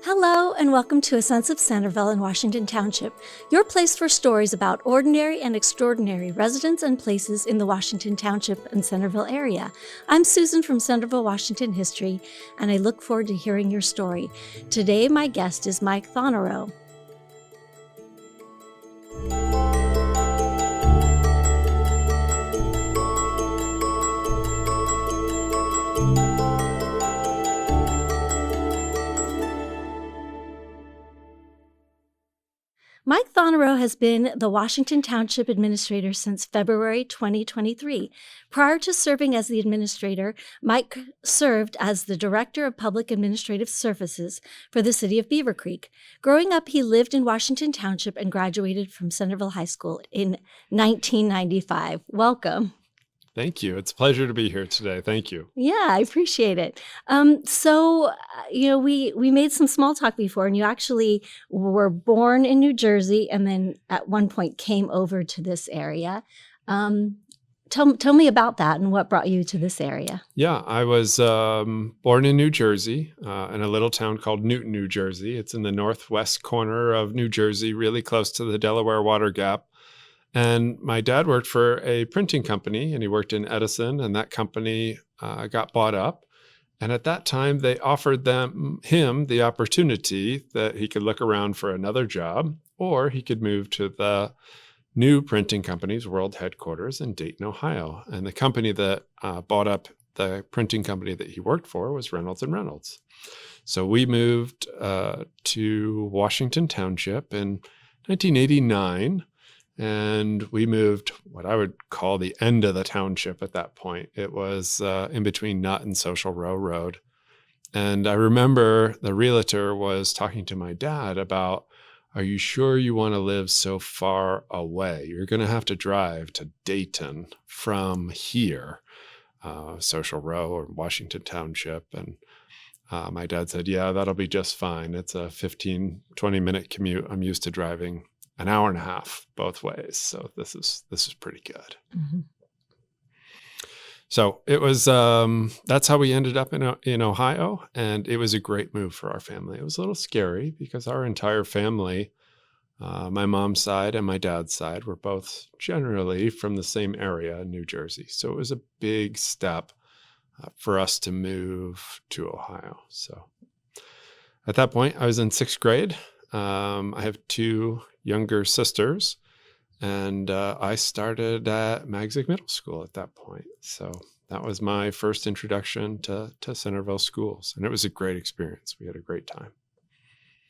Hello and welcome to A Sense of Centerville in Washington Township, your place for stories about ordinary and extraordinary residents and places in the Washington Township and Centerville area. I'm Susan from Centerville, Washington History, and I look forward to hearing your story. Today, my guest is Mike Thonnerieux. Mike Thonnerieux has been the Washington Township Administrator since February 2023. Prior to serving as the administrator, Mike served as the Director of Public Administrative Services for the City of Beavercreek. Growing up, he lived in Washington Township and graduated from Centerville High School in 1995. Welcome. Thank you. It's a pleasure to be here today. Thank you. Yeah, I appreciate it. We made some small talk before, and you actually were born in New Jersey and then at one point came over to this area. Tell me about that and what brought you to this area. Yeah, I was born in New Jersey, in a little town called Newton, New Jersey. It's in the northwest corner of New Jersey, really close to the Delaware Water Gap. And my dad worked for a printing company, and he worked in Edison, and that company got bought up. And at that time, they offered him the opportunity that he could look around for another job, or he could move to the new printing company's world headquarters in Dayton, Ohio. And the company that bought up the printing company that he worked for was Reynolds and Reynolds. So we moved to Washington Township in 1989. And we moved what I would call the end of the township at that point. It was in between Nutt and Social Row Road. And I remember the realtor was talking to my dad about, are you sure you want to live so far away? You're going to have to drive to Dayton from here, Social Row or Washington Township. And my dad said, yeah, that'll be just fine. It's a 15, 20-minute commute. I'm used to driving an hour and a half both ways. So this is pretty good. Mm-hmm. So it was, that's how we ended up in Ohio. And it was a great move for our family. It was a little scary because our entire family, my mom's side and my dad's side, were both generally from the same area in New Jersey. So it was a big step for us to move to Ohio. So at that point, I was in sixth grade. I have two younger sisters, and I started at Magsic Middle School at that point. So that was my first introduction to Centerville schools, and it was a great experience. We had a great time.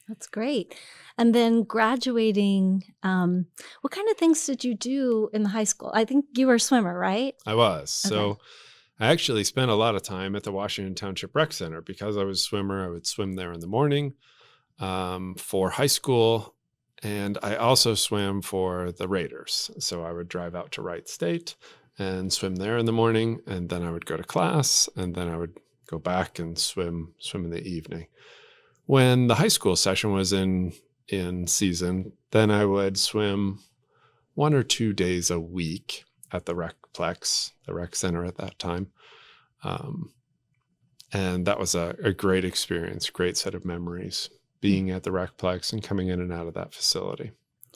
That's great. And then graduating, what kind of things did you do in the high school? I think you were a swimmer, right? I was. Okay. So I actually spent a lot of time at the Washington Township Rec Center. Because I was a swimmer, I would swim there in the morning for high school. And I also swam for the Raiders. So I would drive out to Wright State and swim there in the morning. And then I would go to class, and then I would go back and swim in the evening. When the high school session was in season, then I would swim 1 or 2 days a week at the Recplex, the rec center at that time. And that was a great experience, great set of memories, being at the Recplex and coming in and out of that facility.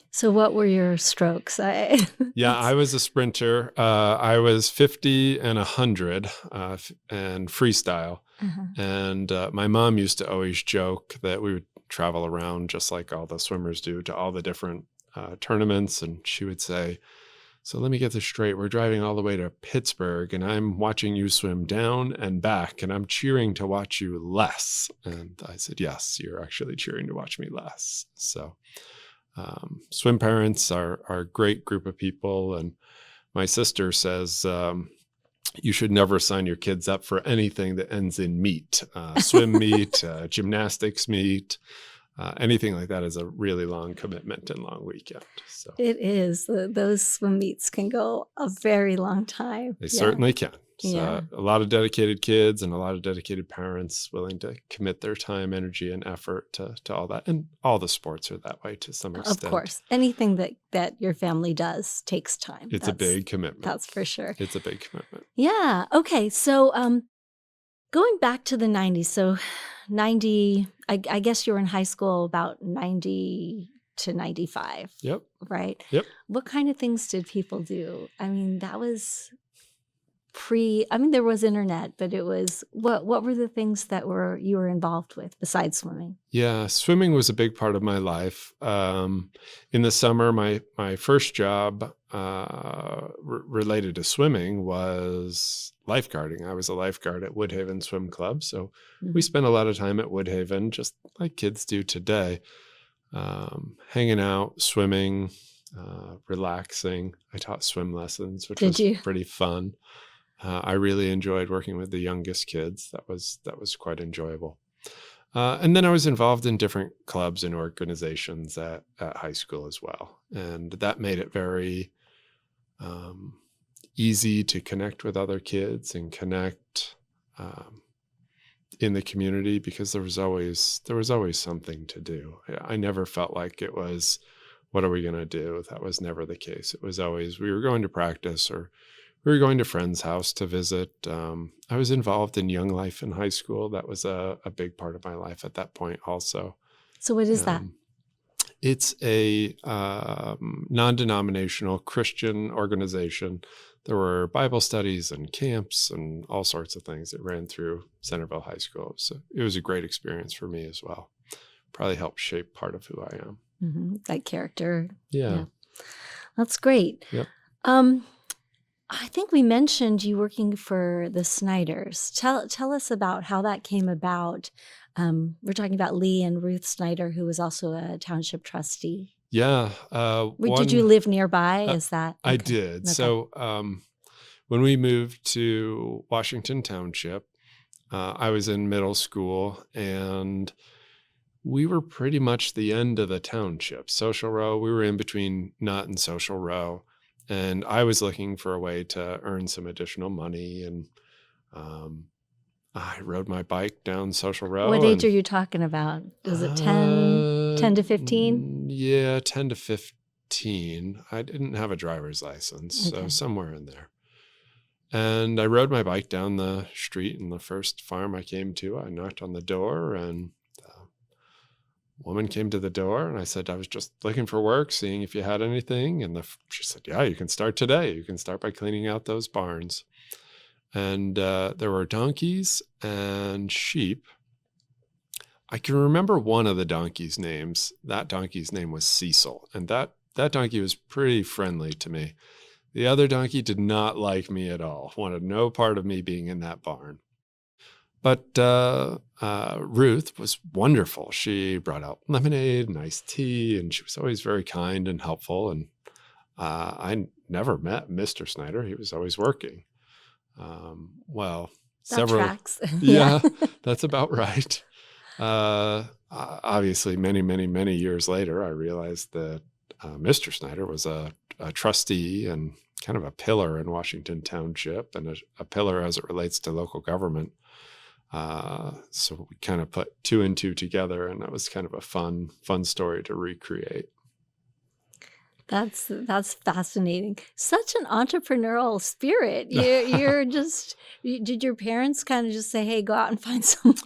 So what were your strokes? Yeah, I was a sprinter. I was 50 and 100 and freestyle. Uh-huh. And my mom used to always joke that we would travel around just like all the swimmers do to all the different tournaments. And she would say, so let me get this straight. We're driving all the way to Pittsburgh, and I'm watching you swim down and back, and I'm cheering to watch you less. And I said, yes, you're actually cheering to watch me less. So swim parents are a great group of people. And my sister says, you should never sign your kids up for anything that ends in meet, swim meet, gymnastics meet. Anything like that is a really long commitment and long weekend. So it is. Those swim meets can go a very long time. They certainly can. So a lot of dedicated kids and a lot of dedicated parents willing to commit their time, energy, and effort to all that. And all the sports are that way to some extent. Of course. Anything that your family does takes time. It's a big commitment. That's for sure. It's a big commitment. Yeah. Okay. So Going back to the 90s, so 90, I guess you were in high school about 90 to 95, Yep. right? Yep. What kind of things did people do? I mean, that was there was internet, but it was, what were the things that you were involved with besides swimming? Yeah, swimming was a big part of my life. In the summer, my first job related to swimming was lifeguarding. I was a lifeguard at Woodhaven Swim Club, so we spent a lot of time at Woodhaven, just like kids do today, hanging out, swimming, relaxing. I taught swim lessons, which was pretty fun. I really enjoyed working with the youngest kids. That was quite enjoyable. And then I was involved in different clubs and organizations at high school as well. And that made it very easy to connect with other kids and connect in the community, because there was always something to do. I never felt like it was, what are we going to do? That was never the case. It was always, we were going to practice, or we were going to a friend's house to visit. I was involved in Young Life in high school. That was a big part of my life at that point also. So what is that? It's a non-denominational Christian organization. There were Bible studies and camps and all sorts of things that ran through Centerville High School. So it was a great experience for me as well. Probably helped shape part of who I am. Mm-hmm. That character. Yeah. That's great. Yep. I think we mentioned you working for the Snyders. Tell us about how that came about. We're talking about Lee and Ruth Snyder, who was also a township trustee. Yeah. Did you live nearby? Is that? Okay. I did. Okay. So when we moved to Washington Township, I was in middle school, and we were pretty much the end of the township. Social Row, we were in between Nutt and Social Row. And I was looking for a way to earn some additional money. And I rode my bike down Social Row. What age are you talking about? Was it 10 to 15? Yeah, 10 to 15. I didn't have a driver's license, Okay. so somewhere in there. And I rode my bike down the street, and the first farm I came to, I knocked on the door, and woman came to the door, and I said, I was just looking for work, seeing if you had anything. And she said, yeah, you can start today. You can start by cleaning out those barns. And there were donkeys and sheep. I can remember one of the donkeys' names. That donkey's name was Cecil. And that donkey was pretty friendly to me. The other donkey did not like me at all, wanted no part of me being in that barn. But Ruth was wonderful. She brought out lemonade and iced tea, and she was always very kind and helpful. And I never met Mr. Snyder. He was always working. Tracks. Yeah, that's about right. Obviously, many, many, many years later, I realized that Mr. Snyder was a trustee and kind of a pillar in Washington Township, and a pillar as it relates to local government. So we kind of put two and two together, and that was kind of a fun story to recreate. That's fascinating. Such an entrepreneurial spirit. You're just. Did your parents kind of just say, "Hey, go out and find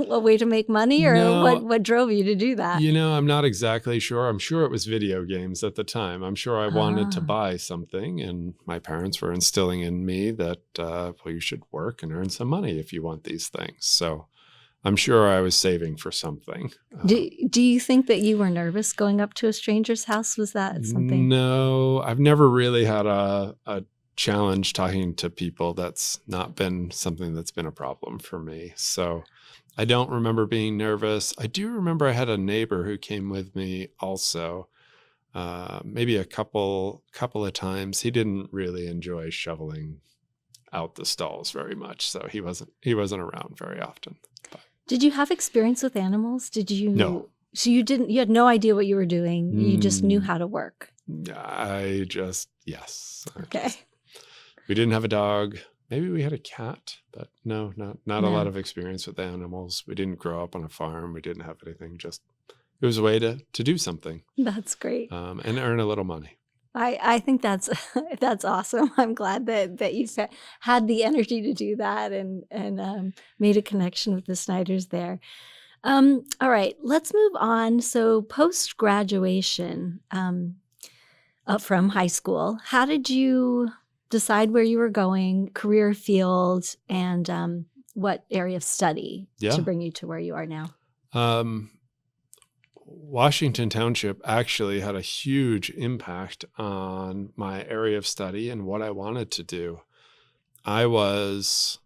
a way to make money," or No, what drove you to do that? I'm not exactly sure. I'm sure it was video games at the time. I'm sure I wanted to buy something, and my parents were instilling in me that you should work and earn some money if you want these things. So I'm sure I was saving for something. Do you think that you were nervous going up to a stranger's house? Was that something? No, I've never really had a challenge talking to people. That's not been something that's been a problem for me. So I don't remember being nervous. I do remember I had a neighbor who came with me also, maybe a couple of times. He didn't really enjoy shoveling out the stalls very much, so he wasn't around very often. But. Did you have experience with animals? Did you? No. So you had no idea what you were doing. You just knew how to work. Yes. Okay. We didn't have a dog. Maybe we had a cat, but not a lot of experience with animals. We didn't grow up on a farm. We didn't have anything. Just it was a way to do something. That's great. And earn a little money. I think that's that's awesome. I'm glad that you had the energy to do that and made a connection with the Snyders there. All right, let's move on. So post graduation from high school, how did you decide where you were going, career field, and what area of study to Yeah. bring you to where you are now? Um, Washington Township actually had a huge impact on my area of study and what I wanted to do. I was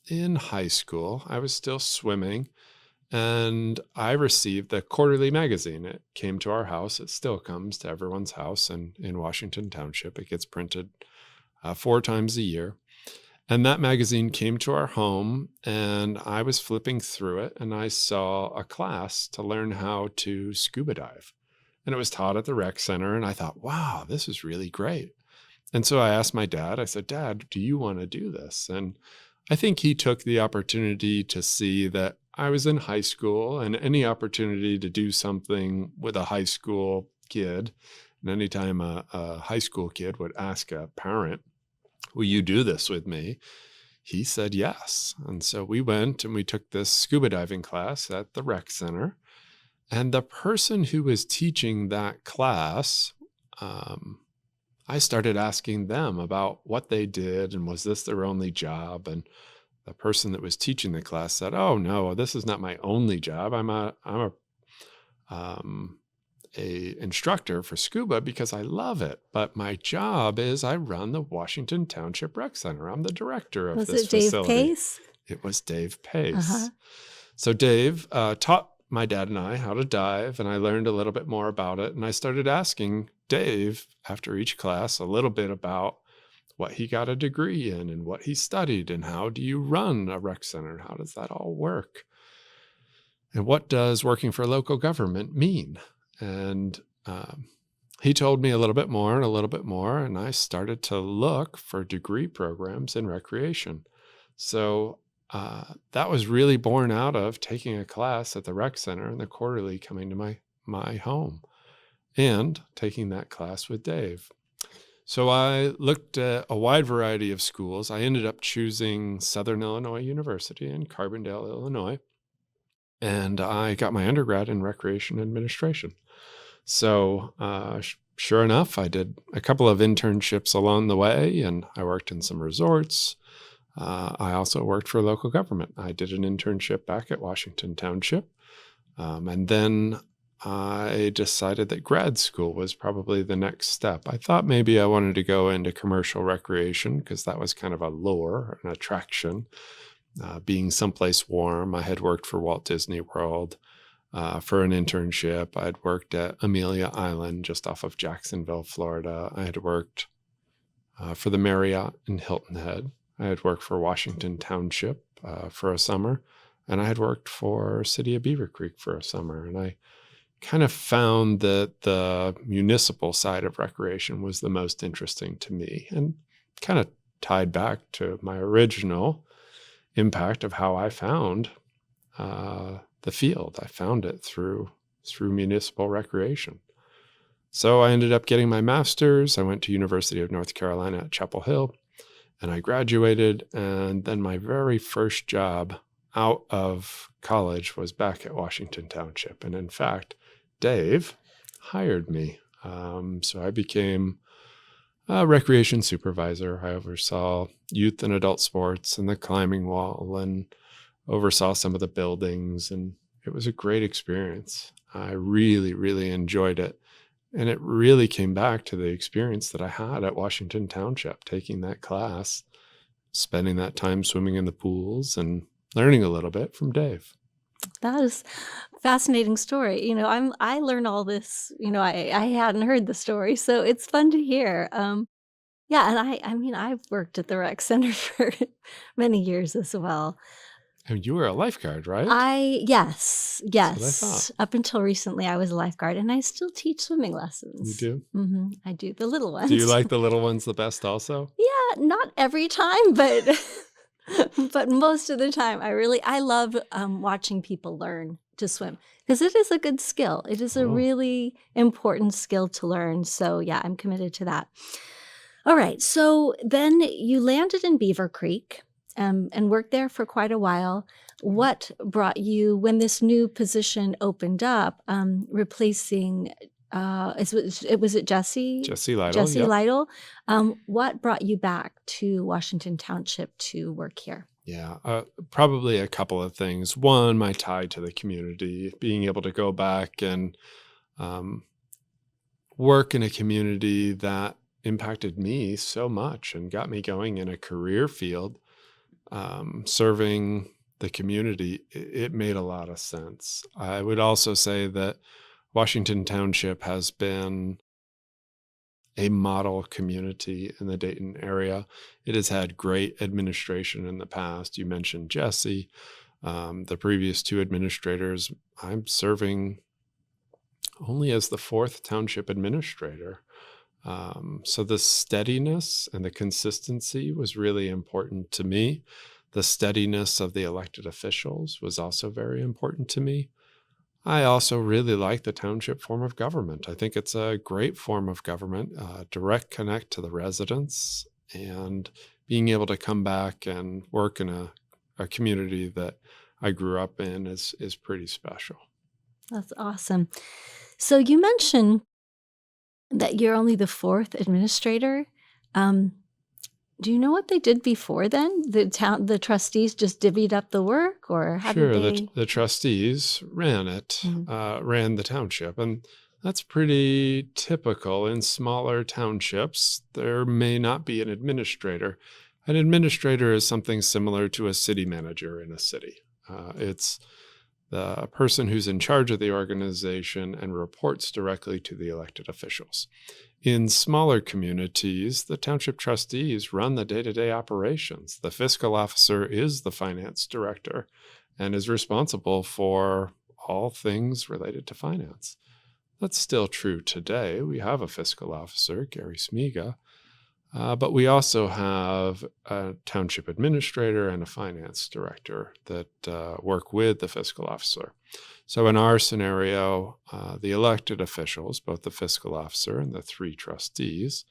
in high school. I was still swimming, and I received the quarterly magazine. It came to our house. It still comes to everyone's house in Washington Township. It gets printed 4 times a year. And that magazine came to our home, and I was flipping through it, and I saw a class to learn how to scuba dive. And it was taught at the rec center, and I thought, wow, this is really great. And so I asked my dad, I said, Dad, do you want to do this? And I think he took the opportunity to see that I was in high school, and any opportunity to do something with a high school kid, and anytime a high school kid would ask a parent, will you do this with me? He said yes. And so we went and we took this scuba diving class at the rec center. And the person who was teaching that class, I started asking them about what they did and was this their only job? And the person that was teaching the class said, "Oh no, this is not my only job. I'm a instructor for scuba because I love it. But my job is I run the Washington Township Rec Center. I'm the director of Was this it Dave facility." Pace? It was Dave Pace. Uh-huh. So Dave taught my dad and I how to dive, and I learned a little bit more about it. And I started asking Dave after each class a little bit about what he got a degree in and what he studied and how do you run a rec center? How does that all work? And what does working for local government mean? And he told me a little bit more and a little bit more, and I started to look for degree programs in recreation. So that was really born out of taking a class at the rec center and the quarterly coming to my home and taking that class with Dave. So I looked at a wide variety of schools. I ended up choosing Southern Illinois University in Carbondale, Illinois, and I got my undergrad in recreation administration. So sure enough, I did a couple of internships along the way, and I worked in some resorts. I also worked for local government. I did an internship back at Washington Township. And then I decided that grad school was probably the next step. I thought maybe I wanted to go into commercial recreation because that was kind of a lure, an attraction. Being someplace warm, I had worked for Walt Disney World for an internship. I'd worked at Amelia Island just off of Jacksonville, Florida. I had worked for the Marriott in Hilton Head. I had worked for Washington Township for a summer, and I had worked for City of Beavercreek for a summer. And I kind of found that the municipal side of recreation was the most interesting to me, and kind of tied back to my original impact of how I found the field. I found it through municipal recreation. So I ended up getting my master's. I went to University of North Carolina at Chapel Hill, and I graduated. And then my very first job out of college was back at Washington Township. And in fact, Dave hired me. So I became a recreation supervisor. I oversaw youth and adult sports and the climbing wall and oversaw some of the buildings. And it was a great experience. I really, really enjoyed it. And it really came back to the experience that I had at Washington Township, taking that class, spending that time swimming in the pools and learning a little bit from Dave. That is a fascinating story. I learned all this, I hadn't heard the story, so it's fun to hear. Yeah, and I mean, I've worked at the rec center for many years as well. And you were a lifeguard, right? Yes, That's what I thought. yes. Up until recently, I was a lifeguard, and I still teach swimming You lessons. do? I do, the little ones. Do you like the little ones the best also? Yeah, not every time, but but most of the time, I love watching people learn to swim, because it is a good skill. It is a really important skill to learn. So yeah, I'm committed to that. All right. So then you landed in Beavercreek and worked there for quite a while. What brought you, when this new position opened up, replacing, was it Jesse? Jesse Lytle. Jesse Yep. Lytle. What brought you back to Washington Township to work here? Yeah, probably a couple of things. One, my tie to the community, being able to go back and work in a community that impacted me so much and got me going in a career field, serving the community. It made a lot of sense. I would also say that Washington Township has been a model community in the Dayton area. It has had great administration in the past. You mentioned Jesse, the previous two administrators. I'm serving only as the fourth township administrator. So the steadiness and the consistency was really important to me. The steadiness of the elected officials was also very important to me. I also really like the township form of government. I think it's a great form of government, direct connect to the residents, and being able to come back and work in a community that I grew up in is pretty special. That's awesome. So you mentioned that you're only the fourth administrator. Do you know what they did before then? The trustees just divvied up the work, or how Sure, did they? the trustees ran it, ran the township, and that's pretty typical in smaller townships. There may not be an administrator. An administrator is something similar to a city manager in a city. It's the person who's in charge of the organization and reports directly to the elected officials. In smaller communities, the township trustees run the day-to-day operations. The fiscal officer is the finance director and is responsible for all things related to finance. That's still true today. We have a fiscal officer, Gary Smiga, but we also have a township administrator and a finance director that work with the fiscal officer. So in our scenario, the elected officials, both the fiscal officer and the three trustees,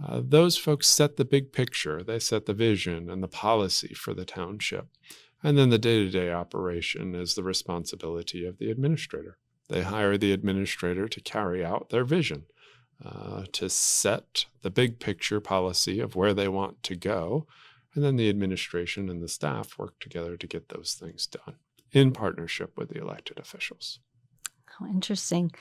those folks set the big picture. They set the vision and the policy for the township. And then the day-to-day operation is the responsibility of the administrator. They hire the administrator to carry out their vision, to set the big picture policy of where they want to go. And then the administration and the staff work together to get those things done in partnership with the elected officials. Oh, interesting.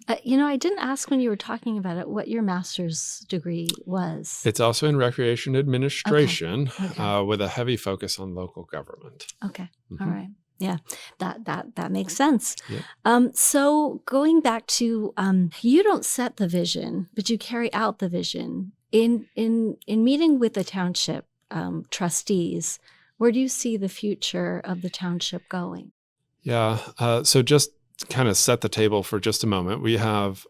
I didn't ask when you were talking about it what your master's degree was. It's also in recreation administration, Okay. with a heavy focus on local government. Okay. All right. Yeah, that makes sense. Yeah. So going back to, you don't set the vision, but you carry out the vision. In meeting with the township trustees, where do you see the future of the township going? Yeah. So just kind of set the table for just a moment. We have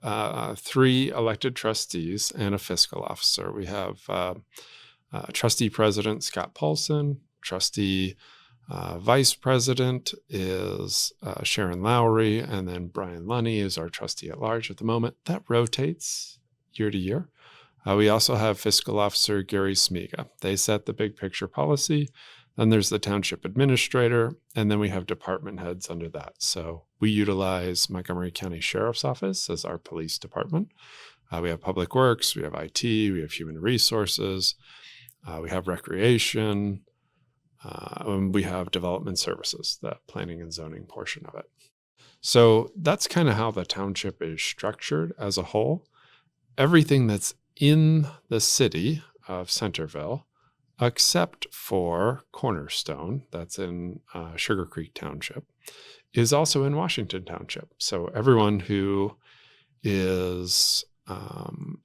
three elected trustees and a fiscal officer. We have trustee president Scott Paulson, trustee vice president is Sharon Lowry, and then Brian Lunny is our trustee at large at the moment. That rotates year to year. We also have fiscal officer Gary Smiga. They set the big picture policy. Then there's the township administrator, and then we have department heads under that. So we utilize Montgomery County Sheriff's Office as our police department. We have public works, we have IT, we have human resources, we have recreation, we have development services, the planning and zoning portion of it. So that's kind of how the township is structured as a whole. Everything that's in the city of Centerville, except for Cornerstone, that's in Sugar Creek Township, is also in Washington Township. So everyone who is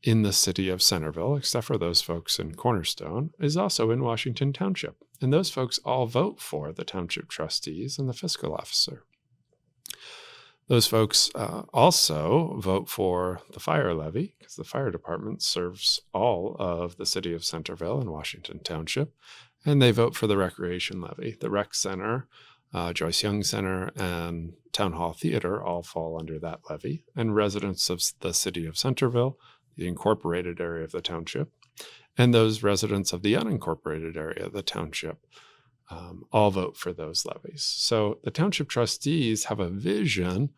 in the city of Centerville, except for those folks in Cornerstone, is also in Washington Township. And those folks all vote for the township trustees and the fiscal officer. Those folks also vote for the fire levy, because the fire department serves all of the city of Centerville and Washington Township, and they vote for the recreation levy. The rec center Joyce Young Center, and Town Hall Theater all fall under that levy, and residents of the city of Centerville, the incorporated area of the township, and those residents of the unincorporated area of the township all vote for those levies. So the township trustees have a vision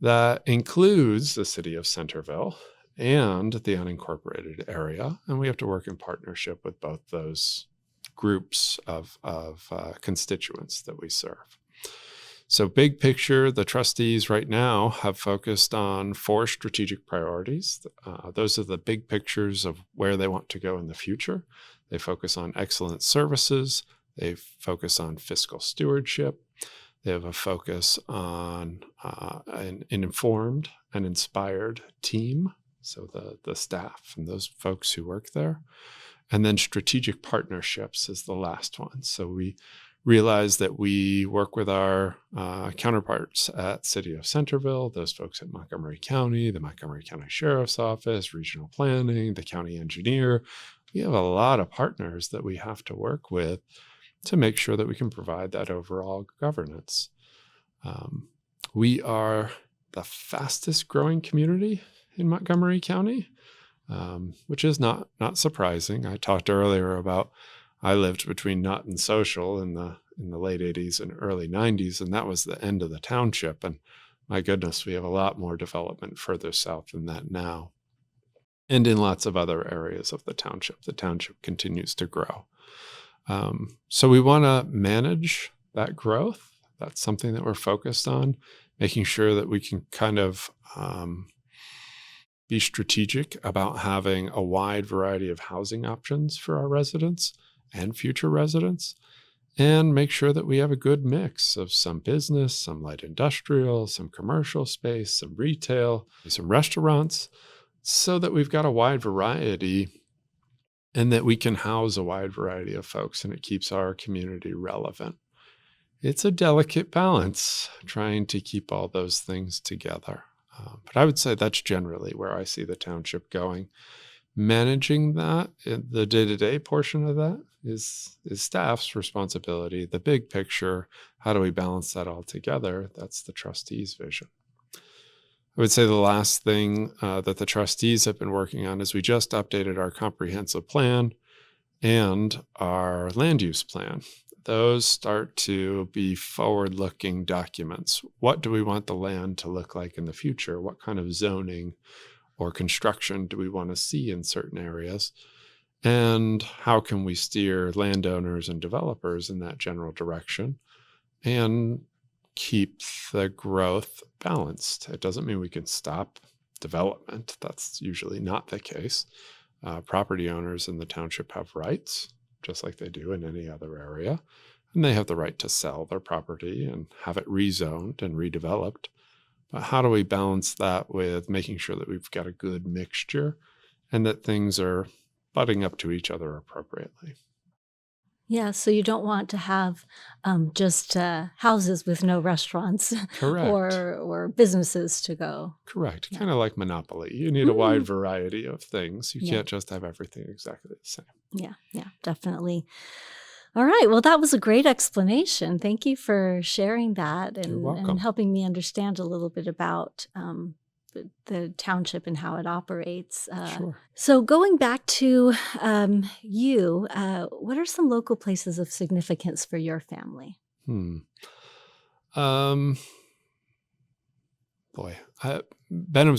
that includes the city of Centerville and the unincorporated area, and we have to work in partnership with both those groups of constituents that we serve. So big picture, the trustees right now have focused on 4 strategic priorities. Those are the big pictures of where they want to go in the future. They focus on excellent services. They focus on fiscal stewardship. They have a focus on an informed and inspired team, so the staff and those folks who work there. And then strategic partnerships is the last one. So we realize that we work with our counterparts at City of Centerville, those folks at Montgomery County, the Montgomery County Sheriff's Office, Regional Planning, the county engineer. We have a lot of partners that we have to work with to make sure that we can provide that overall governance. We are the fastest growing community in Montgomery County, which is not surprising. I talked earlier about I lived between Nutt and Social in the late 80s and early 90s, and that was the end of the township. And my goodness, we have a lot more development further south than that now. And in lots of other areas of the township continues to grow. So we want to manage that growth. That's something that we're focused on, making sure that we can kind of be strategic about having a wide variety of housing options for our residents and future residents, and make sure that we have a good mix of some business, some light industrial, some commercial space, some retail, some restaurants, so that we've got a wide variety and that we can house a wide variety of folks and it keeps our community relevant. It's a delicate balance trying to keep all those things together. But I would say that's generally where I see the township going. Managing that, the day-to-day portion of that is staff's responsibility. The big picture, how do we balance that all together? That's the trustees' vision. I would say the last thing that the trustees have been working on is we just updated our comprehensive plan and our land use plan. Those start to be forward-looking documents. What do we want the land to look like in the future? What kind of zoning or construction do we want to see in certain areas? And how can we steer landowners and developers in that general direction and keep the growth balanced? It doesn't mean we can stop development. That's usually not the case. Property owners in the township have rights, just like they do in any other area. And they have the right to sell their property and have it rezoned and redeveloped. But how do we balance that with making sure that we've got a good mixture and that things are butting up to each other appropriately? Yeah, so you don't want to have just houses with no restaurants Correct. or businesses to go. Correct. Yeah. Kind of like Monopoly. You need a wide variety of things. You can't just have everything exactly the same. Yeah, definitely. All right. Well, that was a great explanation. Thank you for sharing that You're welcome. and helping me understand a little bit about the township and how it operates. Sure. So going back to you, what are some local places of significance for your family? Benham's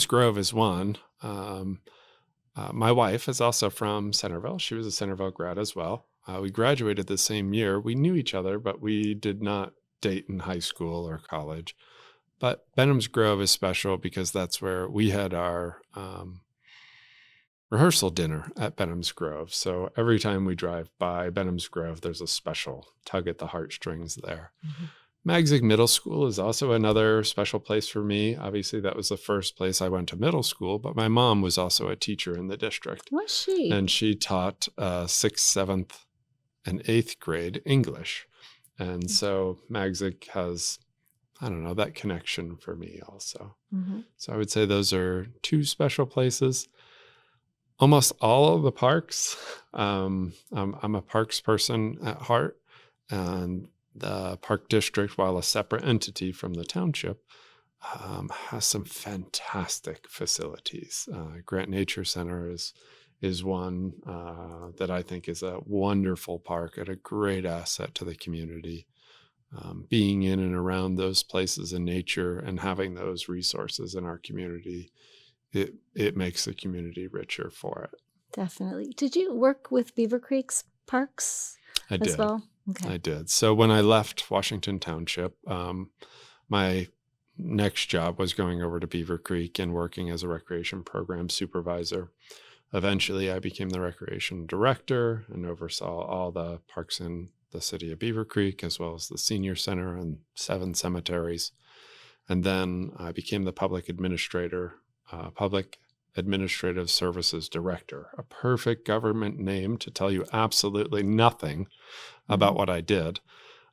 Grove is one. My wife is also from Centerville. She was a Centerville grad as well. We graduated the same year. We knew each other, but we did not date in high school or college. But Benham's Grove is special because that's where we had our rehearsal dinner at Benham's Grove. So every time we drive by Benham's Grove, there's a special tug at the heartstrings there. Mm-hmm. Magzig Middle School is also another special place for me. Obviously, that was the first place I went to middle school, but my mom was also a teacher in the district. Was she? And she taught 6th, 7th, and 8th grade English. And so Magzig has, I don't know, that connection for me also. Mm-hmm. So I would say those are two special places. Almost all of the parks, I'm a parks person at heart, and the park district, while a separate entity from the township, has some fantastic facilities. Grant Nature Center is one that I think is a wonderful park and a great asset to the community. Being in and around those places in nature and having those resources in our community, it makes the community richer for it. Definitely. Did you work with Beavercreek's parks as well? Okay. I did. So when I left Washington Township, my next job was going over to Beavercreek and working as a recreation program supervisor. Eventually, I became the recreation director and oversaw all the parks in the city of Beavercreek, as well as the senior center and 7 cemeteries. And then I became the public administrative services director, a perfect government name to tell you absolutely nothing about what I did.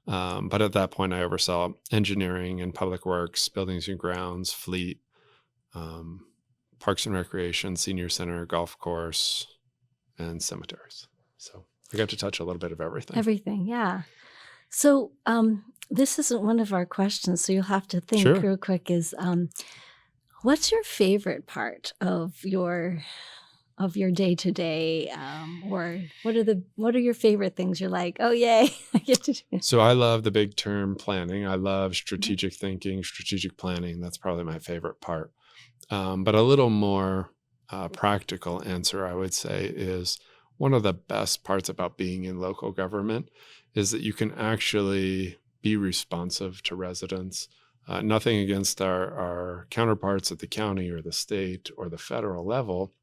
But at that point, I oversaw engineering and public works, buildings and grounds, fleet, parks and recreation, senior center, golf course, and cemeteries. So I got to touch a little bit of everything. Everything, yeah. So this isn't one of our questions, so you'll have to think Sure. real quick. Is what's your favorite part of your day to day, or what are your favorite things? You're like, oh yay, I get to do it. So I love the big term planning. I love strategic thinking, strategic planning. That's probably my favorite part. But a little more practical answer, I would say, is one of the best parts about being in local government is that you can actually be responsive to residents. Nothing against our counterparts at the county or the state or the federal level,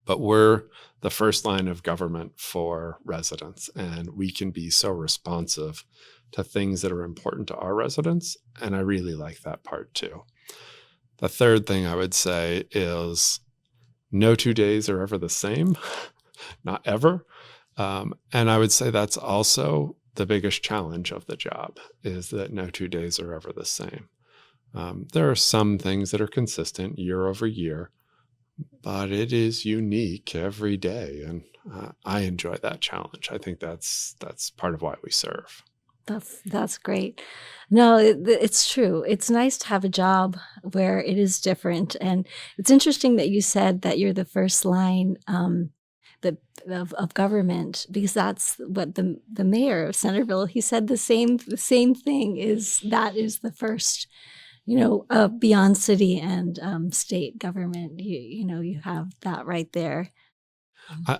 but we're the first line of government for residents, and we can be so responsive to things that are important to our residents, and I really like that part too. The third thing I would say is no 2 days are ever the same, not ever. And I would say that's also the biggest challenge of the job, is that no 2 days are ever the same. There are some things that are consistent year over year, but it is unique every day. And I enjoy that challenge. I think that's part of why we serve. That's great. No, it's true. It's nice to have a job where it is different, and it's interesting that you said that you're the first line of government, because that's what the mayor of Centerville, he said the same thing, is the first, beyond city and state government. You have that right there.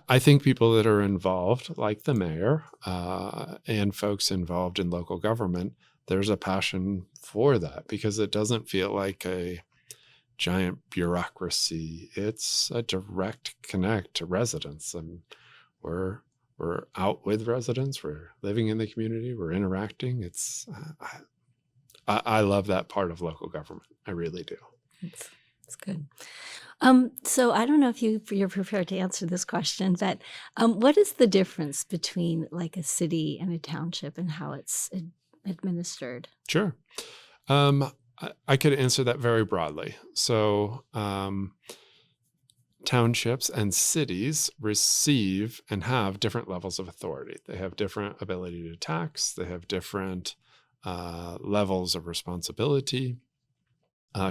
I think people that are involved, like the mayor and folks involved in local government, there's a passion for that because it doesn't feel like a giant bureaucracy. It's a direct connect to residents, and we're out with residents. We're living in the community. We're interacting. It's I love that part of local government. I really do. It's good. So I don't know if you're prepared to answer this question, but what is the difference between like a city and a township and how it's administered? Sure. I could answer that very broadly. So townships and cities receive and have different levels of authority. They have different ability to tax. They have different levels of responsibility.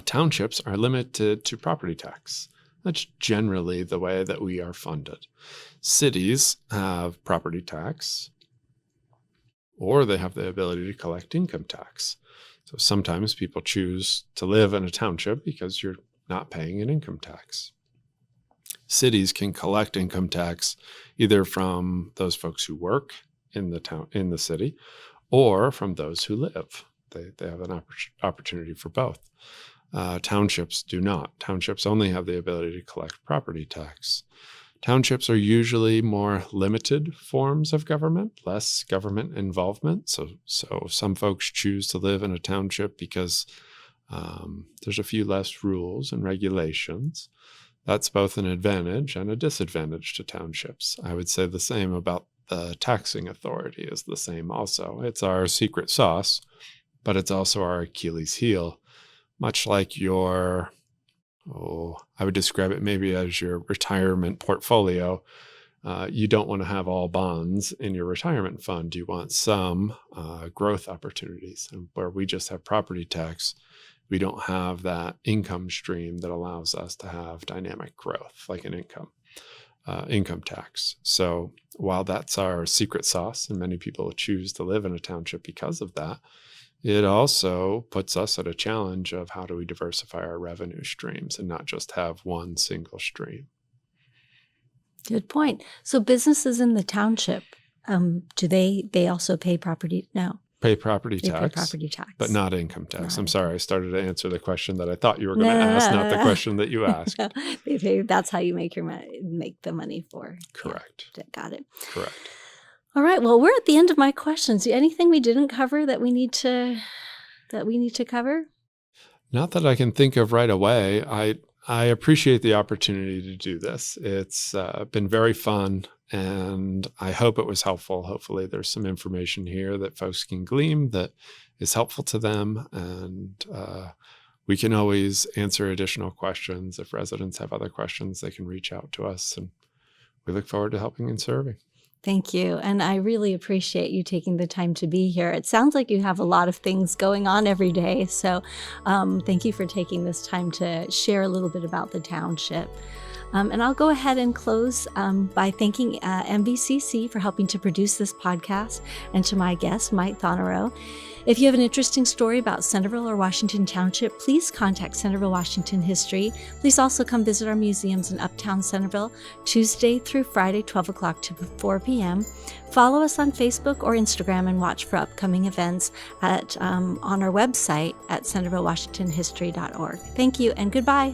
Townships are limited to property tax. That's generally the way that we are funded. Cities have property tax, or they have the ability to collect income tax. So sometimes people choose to live in a township because you're not paying an income tax. Cities can collect income tax either from those folks who work in the city, or from those who live. They have an opportunity for both. Townships do not. Townships only have the ability to collect property tax. Townships are usually more limited forms of government, less government involvement. So some folks choose to live in a township because there's a few less rules and regulations. That's both an advantage and a disadvantage to townships. I would say the same about the taxing authority is the same also. It's our secret sauce, but it's also our Achilles heel, much like I would describe it maybe as your retirement portfolio. You don't want to have all bonds in your retirement fund. You want some growth opportunities. And where we just have property tax, we don't have that income stream that allows us to have dynamic growth like an income tax. So while that's our secret sauce, and many people choose to live in a township because of that, it also puts us at a challenge of how do we diversify our revenue streams and not just have one single stream. Good point. So businesses in the township, do they also pay property? No. Pay property They tax, pay property tax. but not income tax. Not I'm sorry, I started to answer the question that I thought you were going to ask, not the question that you asked. They pay, that's how you make the money for. Correct. Yeah, got it. Correct. All right. Well, we're at the end of my questions. Anything we didn't cover that we need to cover? Not that I can think of right away. I appreciate the opportunity to do this. It's been very fun, and I hope it was helpful. Hopefully there's some information here that folks can glean that is helpful to them, and we can always answer additional questions. If residents have other questions, they can reach out to us, and we look forward to helping and serving. Thank you. And I really appreciate you taking the time to be here. It sounds like you have a lot of things going on every day. So thank you for taking this time to share a little bit about the township. And I'll go ahead and close by thanking MVCC for helping to produce this podcast, and to my guest, Mike Thonnerieux. If you have an interesting story about Centerville or Washington Township, please contact Centerville-Washington History. Please also come visit our museums in Uptown Centerville, Tuesday through Friday, 12 o'clock to 4 p.m. Follow us on Facebook or Instagram and watch for upcoming events on our website at centervillewashingtonhistory.org. Thank you and goodbye.